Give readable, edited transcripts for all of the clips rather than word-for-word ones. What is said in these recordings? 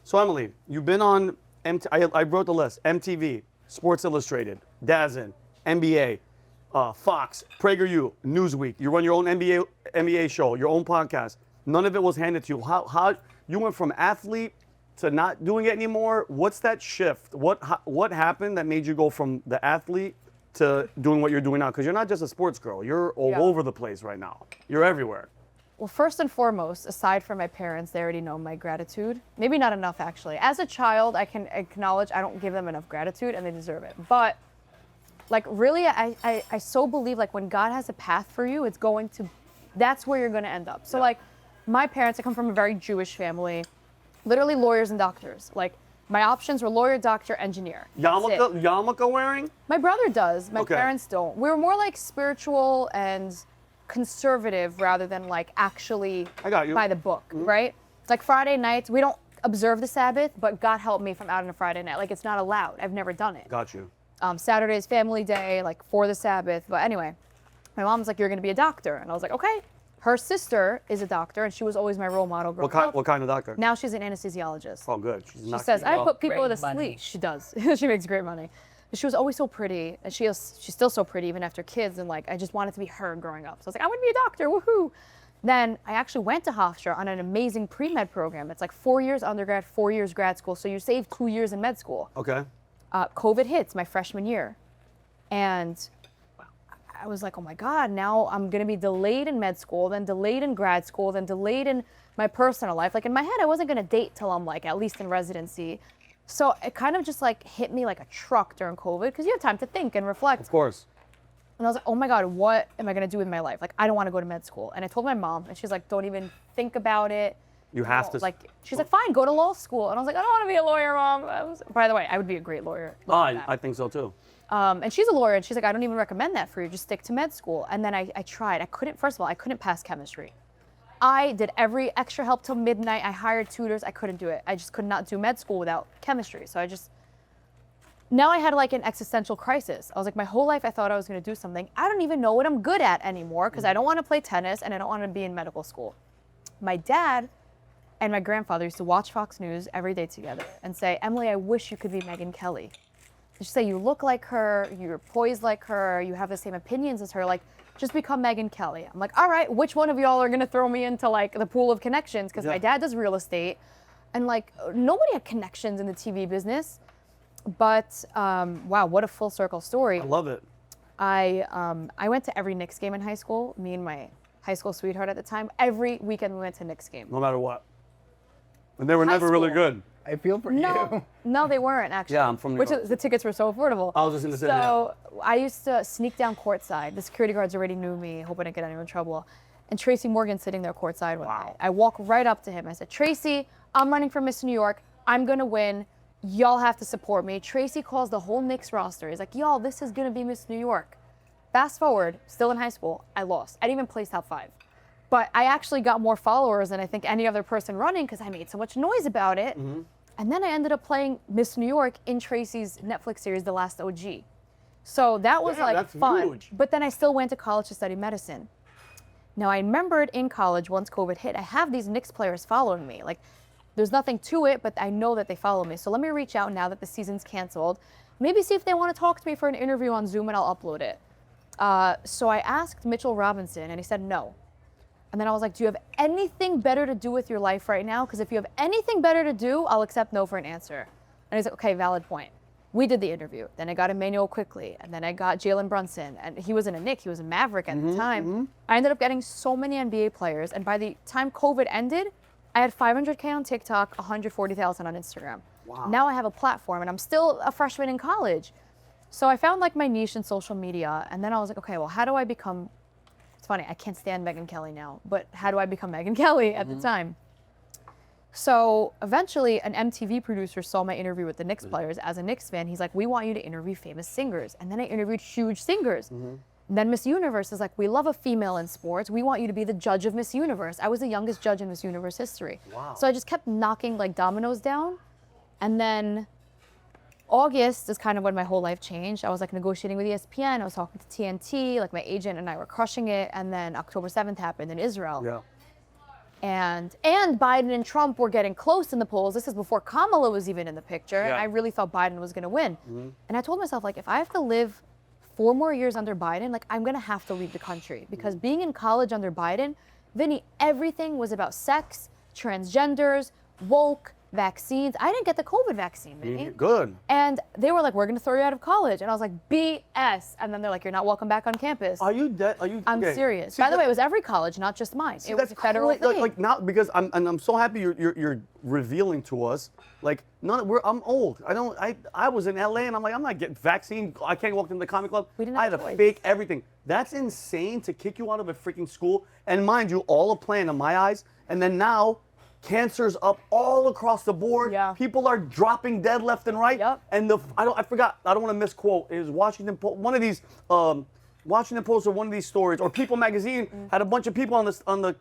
So Emily, you've been on, I wrote the list, MTV, Sports Illustrated, DAZN, NBA, Fox, PragerU, Newsweek. You run your own NBA show, your own podcast. None of it was handed to you. How you went from athlete to not doing it anymore? What's that shift? What happened that made you go from the athlete to doing what you're doing now? Because you're not just a sports girl. You're all over the place right now. You're everywhere. Well, first and foremost, aside from my parents, they already know my gratitude. Maybe not enough, actually. As a child, I can acknowledge I don't give them enough gratitude, and they deserve it. But, like, really, I so believe, like, when God has a path for you, that's where you're going to end up. So, like, my parents, I come from a very Jewish family, literally lawyers and doctors. Like, my options were lawyer, doctor, engineer. Yarmulke wearing? My brother does. My Okay. parents don't. We were more, like, spiritual and conservative rather than like actually by the book, right? It's like Friday nights, we don't observe the Sabbath, but God help me if I'm out on a Friday night. Like, it's not allowed. I've never done it. Got you. Saturday's family day, like for the Sabbath. But anyway, my mom's like, you're gonna be a doctor. And I was like, okay. Her sister is a doctor, and she was always my role model growing up. What kind of doctor? Now she's an anesthesiologist. Oh, good. She says, I put people to Great money. sleep. She does. She makes great money. She was always so pretty, and she's still so pretty even after kids, and like I just wanted to be her growing up. So I was like, I want to be a doctor, woohoo! Then I actually went to Hofstra on an amazing pre-med program. It's like 4 years undergrad, 4 years grad school, so you save 2 years in med school. Okay. COVID hits my freshman year, and I was like, oh my God, now I'm gonna be delayed in med school, then delayed in grad school, then delayed in my personal life. Like in my head, I wasn't gonna date till I'm like at least in residency. So it kind of just like hit me like a truck during COVID because you have time to think and reflect. Of course. And I was like, oh my God, what am I gonna do with my life? Like, I don't wanna go to med school. And I told my mom, and she's like, don't even think about it. You have to. Like, she's like, fine, go to law school. And I was like, I don't wanna be a lawyer, Mom. By the way, I would be a great lawyer. I think so too. And she's a lawyer, and she's like, I don't even recommend that for you. Just stick to med school. And then I tried. First of all, I couldn't pass chemistry. I did every extra help till midnight. I hired tutors. I couldn't do it. I just could not do med school without chemistry. So now I had like an existential crisis. I was like, my whole life I thought I was going to do something. I don't even know what I'm good at anymore because I don't want to play tennis and I don't want to be in medical school. My dad and my grandfather used to watch Fox News every day together and say, Emily, I wish you could be Megyn Kelly. She'd say, you look like her, you're poised like her, you have the same opinions as her. Like, just become Megyn Kelly. I'm like, all right, which one of y'all are gonna throw me into like the pool of connections? Because my dad does real estate, and like nobody had connections in the TV business. But wow, what a full circle story. I love it. I went to every Knicks game in high school. Me and my high school sweetheart at the time. Every weekend we went to a Knicks game. No matter what. And they were never really good. I feel for you. No, they weren't actually. Yeah, I'm from New York. The tickets were so affordable. I was just in the city. So I used to sneak down courtside. The security guards already knew me, hoping to get anyone in trouble. And Tracy Morgan sitting there courtside one night. I walk right up to him. I said, Tracy, I'm running for Miss New York. I'm gonna win. Y'all have to support me. Tracy calls the whole Knicks roster. He's like, y'all, this is gonna be Miss New York. Fast forward, still in high school, I lost. I didn't even place top 5. But I actually got more followers than I think any other person running because I made so much noise about it. Mm-hmm. And then I ended up playing Miss New York in Tracy's Netflix series, The Last OG. So that was like fun. Huge. But then I still went to college to study medicine. Now I remembered in college, once COVID hit, I have these Knicks players following me. Like, there's nothing to it, but I know that they follow me. So let me reach out now that the season's canceled. Maybe see if they want to talk to me for an interview on Zoom and I'll upload it. So I asked Mitchell Robinson and he said no. And then I was like, do you have anything better to do with your life right now? Because if you have anything better to do, I'll accept no for an answer. And he's like, okay, valid point. We did the interview. Then I got Emmanuel quickly. And then I got Jalen Brunson. And he wasn't a Knick, he was a Maverick at the time. Mm-hmm. I ended up getting so many NBA players. And by the time COVID ended, I had 500K on TikTok, 140,000 on Instagram. Wow. Now I have a platform and I'm still a freshman in college. So I found like my niche in social media. And then I was like, okay, well, how do I become... It's funny, I can't stand Megyn Kelly now, but how do I become Megyn Kelly at the time? So eventually an MTV producer saw my interview with the Knicks players. As a Knicks fan, he's like, we want you to interview famous singers. And then I interviewed huge singers. And then Miss Universe is like, we love a female in sports. We want you to be the judge of Miss Universe. I was the youngest judge in Miss Universe history. Wow. So I just kept knocking like dominoes down. And then August is kind of when my whole life changed. I was like negotiating with ESPN. I was talking to TNT. Like my agent and I were crushing it. And then October 7th happened in Israel. Yeah. And Biden and Trump were getting close in the polls. This is before Kamala was even in the picture. And Yeah. I really thought Biden was going to win. And I told myself, like, if I have to live 4 more years under Biden, like, I'm going to have to leave the country. Because being in college under Biden, Vinny, everything was about sex, transgenders, woke, vaccines. I didn't get the COVID vaccine, Vinny. Good. And they were like, we're going to throw you out of college. And I was like, BS. And then they're like, you're not welcome back on campus. Are you dead? Are you? I'm okay. serious. See, By the way, it was every college, not just mine. It was a federal thing. Like now, because I'm so happy you're revealing to us. Like, I'm old. I was in LA and I'm like, I'm not getting vaccine. I can't walk into the comic club. We didn't I have had a to choice. fake everything. That's insane to kick you out of a freaking school. And mind you, all a plan in my eyes. And then now, cancer's up all across the board. Yeah. People are dropping dead left and right. Yep. And I forgot. I don't want to misquote. It was Washington Post. One of these. Washington Post or one of these stories, or People Magazine had a bunch of people on the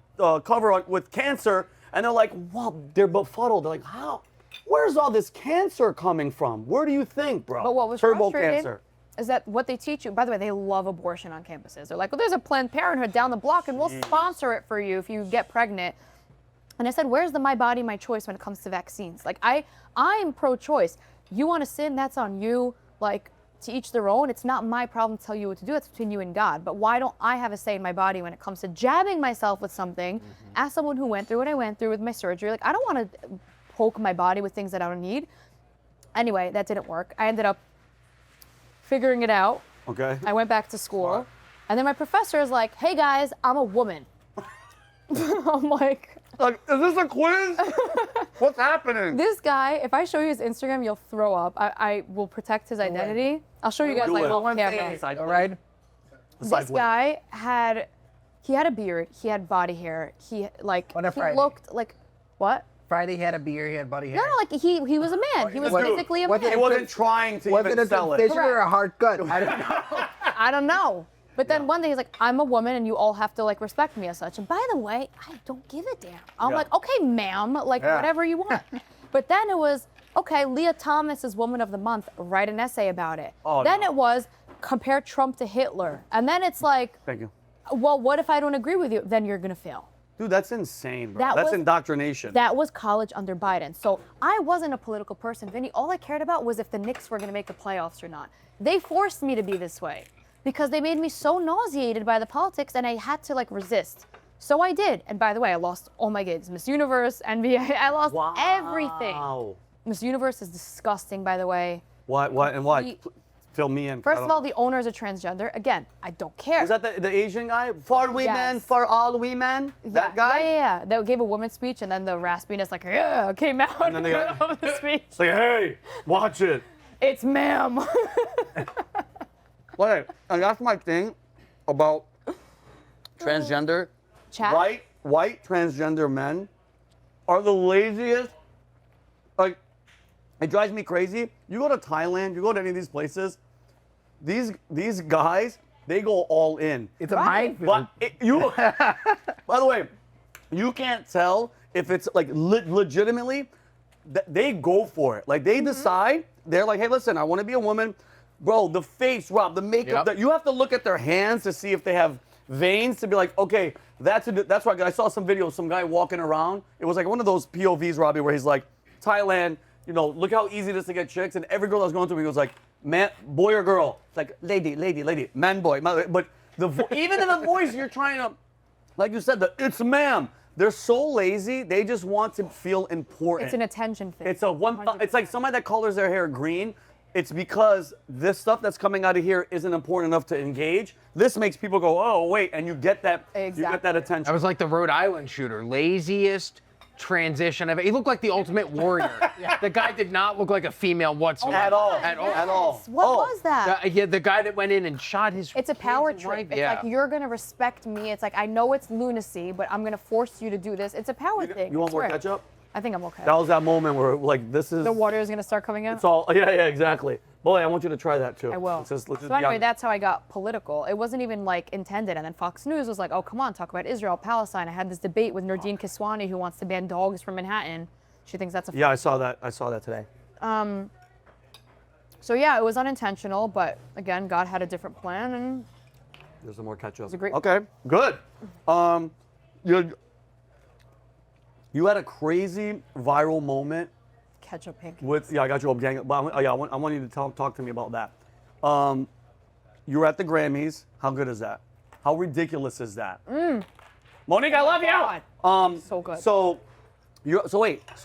cover with cancer, and they're like, wow, they're befuddled. They're like, how? Where's all this cancer coming from? Where do you think, bro? But what was Turbo frustrating cancer. is that what they teach you, by the way, they love abortion on campuses. They're like, well, there's a Planned Parenthood down the block and we'll sponsor it for you if you get pregnant. And I said, where's the my body, my choice when it comes to vaccines? Like, I'm pro-choice. You want to sin, that's on you. Like, to each their own. It's not my problem to tell you what to do. It's between you and God. But why don't I have a say in my body when it comes to jabbing myself with something? As someone who went through what I went through with my surgery, like, I don't want to poke my body with things that I don't need. Anyway, that didn't work. I ended up figuring it out. Okay. I went back to school. And then my professor is like, hey guys, I'm a woman. I'm like, Is this a quiz? What's happening? this guy, if I show you his Instagram, you'll throw up. I will protect his identity. I'll show you guys Do like it. on camera. All right. This guy had a beard, he had body hair, he On a he Friday. looked like what? Friday he had a beer, he had body hair. No, like he was a man. He was What- physically a what man. He wasn't trying to Was even it a sell it. vision or a hard cut? I don't know. I don't know. But then one day he's like, I'm a woman and you all have to like respect me as such. And by the way, I don't give a damn. I'm Yeah. like, okay, ma'am, like Yeah. whatever you want. But then it was, okay, Leah Thomas is Woman of the Month. Write an essay about it. Oh, then no. it was, compare Trump to Hitler. And then it's like, Thank you. well, what if I don't agree with you? Then you're going to fail. Dude, that's insane, bro. That That's was- indoctrination. That was college under Biden. So I wasn't a political person, Vinny. All I cared about was if the Knicks were going to make the playoffs or not. They forced me to be this way because they made me so nauseated by the politics and I had to like resist. So I did. And by the way, I lost all my gigs. Miss Universe, NBA, I lost everything. Wow. Miss Universe is disgusting, by the way. What? And what? He- Fill me in. First I of don't- all, the owner is a transgender. Again, I don't care. Was that the Asian guy? For women, Yes. for all women? That guy? Yeah. They gave a woman's speech and then the raspiness like, yeah, came out And then they got- of the speech. It's like, hey, watch it. It's ma'am. Wait, and that's my thing about transgender. Chat. White transgender men are the laziest. Like, it drives me crazy. You go to Thailand, you go to any of these places, these guys, they go all in. It's a Right. minefield. But by the way, you can't tell if it's like legitimately, they go for it. Like they decide, they're like, hey, listen, I want to be a woman. Bro, the face, Rob, the makeup, Yep. you have to look at their hands to see if they have veins to be like, okay, that's right. I saw some video of some guy walking around. It was like one of those POVs, Robbie, where he's like, Thailand, you know, look how easy it is to get chicks. And every girl that's going to him, he goes like, man, boy or girl. It's like, lady, man, boy. But even in the voice, you're trying to, like you said, it's ma'am. They're so lazy. They just want to feel important. It's an attention thing. It's it's like somebody that colors their hair green. It's because this stuff that's coming out of here isn't important enough to engage. This makes people go, oh wait, and you get that. You get Exactly. that attention. That was like the Rhode Island shooter, laziest transition ever. He looked like the ultimate warrior. The guy did not look like a female whatsoever. At all. At all. At all. What Oh. was that? Yeah, the guy that went in and shot his. It's a power his trip. wife. It's Yeah. like you're gonna respect me. It's like I know it's lunacy, but I'm gonna force you to do this. It's a power thing. You want I more swear. ketchup? I think I'm okay. That was that moment where like this is. The water is gonna start coming out. It's all. Yeah, exactly. Boy, I want you to try that too. I will. Let's just So be anyway, honest. that's how I got political. It wasn't even like intended. And then Fox News was like, "Oh, come on, talk about Israel, Palestine." I had this debate with Nordine Kiswani, who wants to ban dogs from Manhattan. She thinks that's a Yeah, I saw that. I saw that today. So yeah, it was unintentional, but again, God had a different plan, and There's some more ketchup. a great- Okay, good. You You had a crazy viral moment Ketchup pancakes. with, I got you up, gang. But I want you to talk to me about that. You were at the Grammys. How good is that? How ridiculous is that? Monique, I love you. So good. So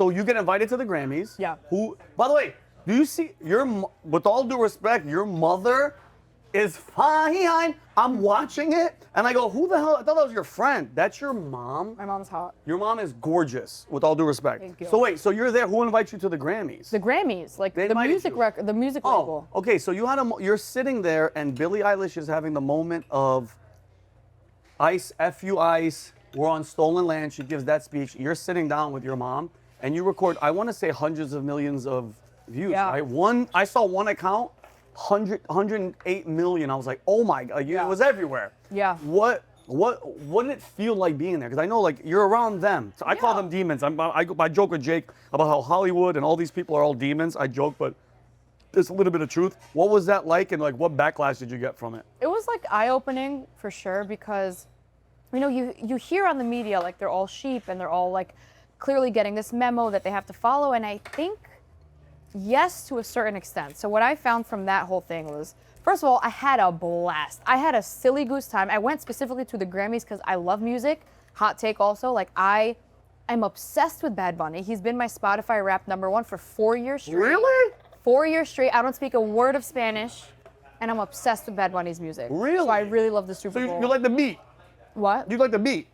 you get invited to the Grammys. Yeah. Who? By the way, do you see with all due respect, your mother is fine. I'm watching it and I go, who the hell? I thought that was your friend. That's your mom. My mom's hot. Your mom is gorgeous. With all due respect. Thank you. So wait, so you're there. Who invites you to the Grammys? The Grammys, like They the invited music you. record, the music label. Okay. So you're sitting there, and Billie Eilish is having the moment of Ice, F you Ice. We're on stolen land. She gives that speech. You're sitting down with your mom, and you record. I want to say hundreds of millions of views. Yeah. I saw one account, 108 million. I was like, oh my god, it was everywhere. Yeah. What did it feel like being there? Because I know like you're around them. So I call Yeah. them demons. I joke with Jake about how Hollywood and all these people are all demons. I joke, but there's a little bit of truth. What was that like, and like what backlash did you get from it? It was like eye-opening for sure because, you know, you hear on the media like they're all sheep and they're all like clearly getting this memo that they have to follow, and I think yes to a certain extent. So what I found from that whole thing was, first of all, I had a blast. I had a silly goose time. I went specifically to the Grammys because I love music. Hot take also, like I'm obsessed with Bad Bunny. He's been my Spotify Rap #1 for 4 years straight. Really? 4 years straight. I don't speak a word of Spanish, and I'm obsessed with Bad Bunny's music. Really? So I really love the So Super Bowl. you like the beat? What? You like the beat?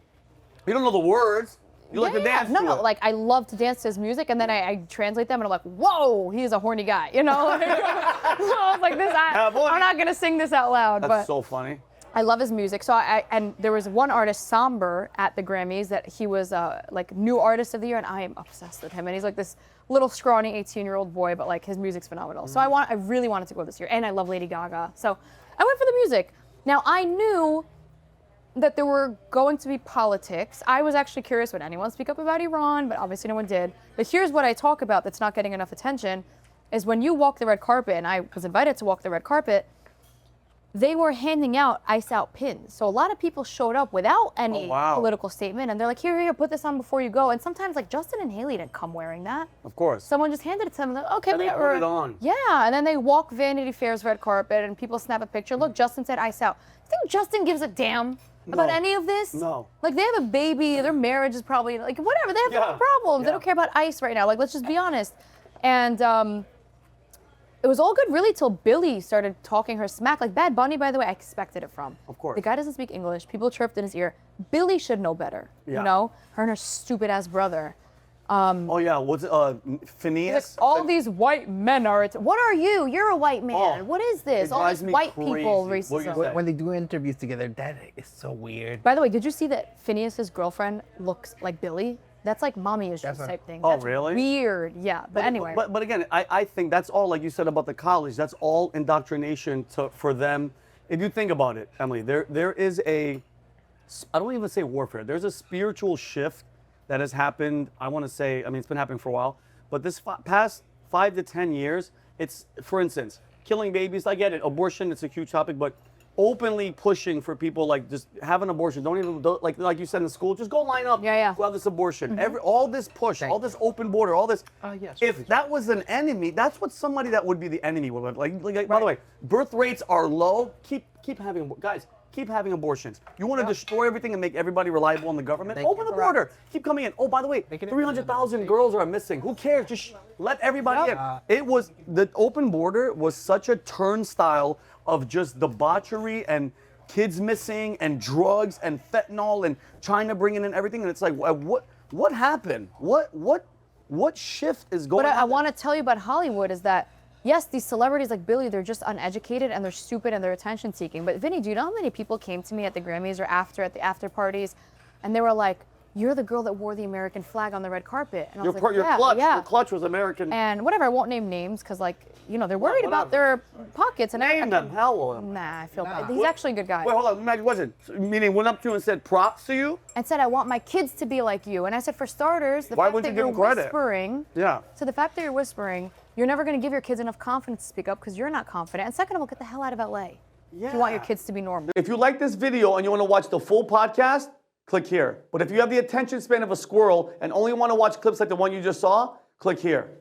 You don't know the words. You like to dance No, to no, it. like I love to dance to his music, and then I translate them, and I'm like, whoa, he's a horny guy, you know? Like, I was like, I'm not gonna sing this out loud, That's but so funny. I love his music. So and there was one artist, Somber, at the Grammys that he was like new artist of the year, and I am obsessed with him. And he's like this little scrawny 18-year-old boy, but like his music's phenomenal. So I really wanted to go this year, and I love Lady Gaga. So I went for the music. Now I knew that there were going to be politics. I was actually curious, would anyone speak up about Iran? But obviously no one did. But here's what I talk about that's not getting enough attention, is when you walk the red carpet, and I was invited to walk the red carpet, they were handing out ice out pins. So a lot of people showed up without any political statement, and they're like, here, put this on before you go. And sometimes like Justin and Haley didn't come wearing that. Of course. Someone just handed it to them, and they're like, okay, And they whatever. put it on. Yeah, and then they walk Vanity Fair's red carpet, and people snap a picture. Look, Justin said ice out. You think Justin gives a damn about any of this? No. Like, they have a baby, their marriage is probably, like, whatever, they have their own problems. They don't care about ice right now. Like, let's just be honest. And it was all good, really, till Billie started talking her smack. Like, Bad Bunny, by the way, I expected it from. Of course. The guy doesn't speak English. People chirped in his ear. Billie should know better, you know? Her and her stupid-ass brother. Oh yeah, what's Phineas? All these white men are. What are you? You're a white man. Oh, What is this? it All drives these me white crazy. people What you racism. say? When they do interviews together, that is so weird. By the way, did you see that Phineas's girlfriend looks like Billie? That's like mommy issues That's type thing. Oh, That's really? Weird. Yeah. But anyway. But again, I think that's all, like you said about the college, that's all indoctrination for them. If you think about it, Emily, there is I don't even say warfare, there's a spiritual shift that has happened. I want to say, I mean, it's been happening for a while, but this past 5 to 10 years, it's, for instance, killing babies. I get it, abortion, it's a huge topic, but openly pushing for people like just have an abortion. Like you said in school, just go line up. Yeah. Go have this abortion. All this push, all this open border, all this. Yes, If that was an enemy, that's what somebody that would be the enemy would like. By the way, birth rates are low. Keep having guys. Keep having abortions. You want to destroy everything and make everybody reliable in the government? Open the border. Keep coming in. Oh, by the way, 300,000 girls are missing. Who cares? Just let everybody in. It was, the open border was such a turnstile of just debauchery and kids missing and drugs and fentanyl and China bringing in everything. And it's like, what happened? What shift is going on? But I want to tell you about Hollywood is that, yes, these celebrities like Billie, they're just uneducated and they're stupid and they're attention seeking. But Vinny, do you know how many people came to me at the Grammys or at the after parties, and they were like, "You're the girl that wore the American flag on the red carpet." And I was like, Your clutch was American. And whatever, I won't name names because, like, you know, they're worried about their pockets. And Name them. Hell. Nah, I feel bad. He's actually a good guy. Wait, hold on. Imagine, wasn't meaning went up to you and said props to you? And said, "I want my kids to be like you." And I said, for starters, the Why fact wouldn't that you you're give him credit? whispering. Yeah. So the fact that you're whispering, you're never going to give your kids enough confidence to speak up because you're not confident. And second of all, get the hell out of LA. If you want your kids to be normal. If you like this video and you want to watch the full podcast, click here. But if you have the attention span of a squirrel and only want to watch clips like the one you just saw, click here.